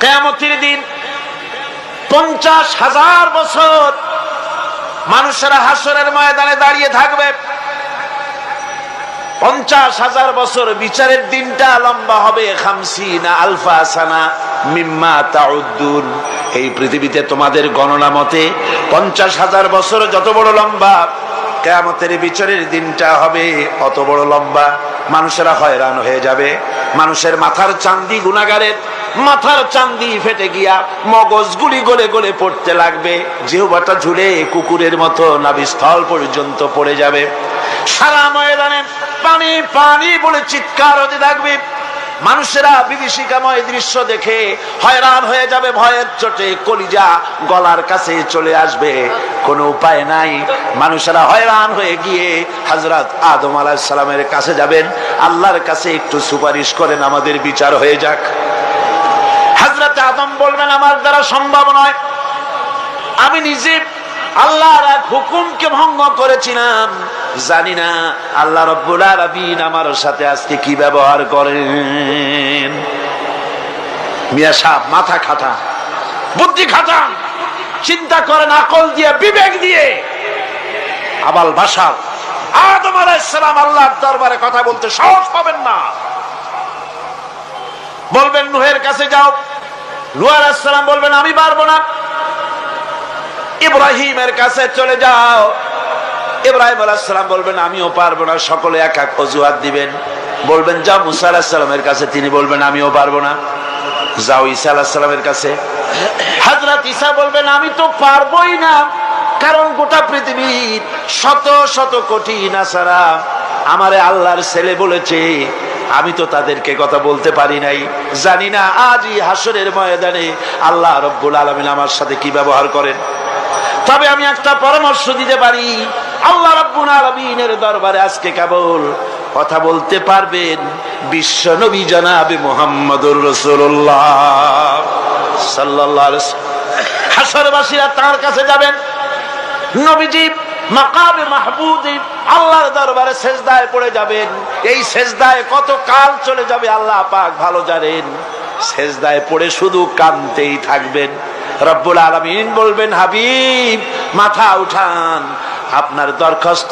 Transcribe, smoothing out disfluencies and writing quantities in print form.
কিয়ামতের দিন 50,000 বছর মানুষেরা হাসরের ময়দানে দাঁড়িয়ে থাকবে। 50,000 বছর বিচারের দিনটা লম্বা হবে 50 আলফা সানা মিম্মা তাউদ্দুন। এই পৃথিবীতে তোমাদের গণনা মতে 50,000 বছর যত বড় লম্বা, কিয়ামতের বিচারের দিনটা হবে অত বড় লম্বা। মানুষেরা হয়রান হয়ে যাবে। মানুষের মাথার চান্দি, গুনাহগারের মাথার চান্দি ফেটে গিয়া মগজগুলি গলে গলে পড়তে লাগবে। জিহ্বাটা ঝুলে কুকুরের মতো নাভিস্থল পর্যন্ত পড়ে যাবে। সারা ময়দানে পানি পানি বলে চিৎকার হতে থাকবে। মানুষেরা বিভীষিকাময় দৃশ্য দেখে হয়রান হয়ে যাবে। ভয়ের চোটে কলিজা গলার কাছে চলে আসবে। কোনো উপায় নাই। মানুষেরা হয়রান হয়ে গিয়ে হযরত আদম আলাইহিস সালামের কাছে যাবেন। আল্লাহর কাছে একটু সুপারিশ করেন, আমাদের বিচার হয়ে যাক। হযরত আদম বলবেন, আমার দ্বারা সম্ভব নয়। আমি নিজে আল্লাহর এক হুকুমকে ভঙ্গ করেছিলাম। জানি না আল্লাহ রাব্বুল আলামিন আমার সাথে আজকে কি ব্যবহার করেন। মিয়া সাহেব মাথা খাটান, বুদ্ধি খাটান, চিন্তা করেন, আকল দিয়ে, বিবেক দিয়ে। আবাল বাশার আদম আলাইহিস সালাম আল্লাহর দরবারে কথা বলতে সাহস পাবেন না। বলবেন নূহের কাছে যাও। নূহ আলাইহিস সালাম বলবেন, আমি পারবো না। ইব্রাহিমের কাছে চলে যাও। ইব্রাহিম আলাইহিস সালাম বলবেন, আমিও পারবো না। সকলে এক এক অজুহাত দিবেন। বলবেন যাও মুসা আলাইহিস সালামের কাছে, তিনি বলবেন আমিও পারবো না। যাও ঈসা আলাইহিস সালামের কাছে। হযরত ঈসা বলবেন, আমি তো পারবোই না, কারণ গোটা পৃথিবীর শত শত কোটি নাসারা আমারে আল্লাহর ছেলে বলেছে, আমি তো তাদেরকে কথা বলতে পারি নাই। জানি না আজই হাসরের ময়দানে আল্লাহ রাব্বুল আলামিন আমার সাথে কি ব্যবহার করেন। তবে আমি একটা পরামর্শ দিতে পারি, আল্লাহ রাব্বুল আলামিনের দরবারে আজকে কেবল কথা বলতে পারবেন বিশ্ব নবী জনাবে মুহাম্মদুর রাসূলুল্লাহ সাল্লাল্লাহু আলাইহি ওয়াসাল্লাম। হাসরবাসীরা তার কাছে যাবেন। নবীজি মাকামে মাহমুদে আল্লাহর দরবারে সেজদায় পড়ে যাবেন। এই সেজদায় কত কাল চলে যাবে আল্লাহ পাক ভালো জানেন। সেজদায় পড়ে শুধু কাঁদতেই থাকবেন। রব্বুল আলামিন বলবেন, হাবিব মাথা উঠান, আপনার দরখাস্ত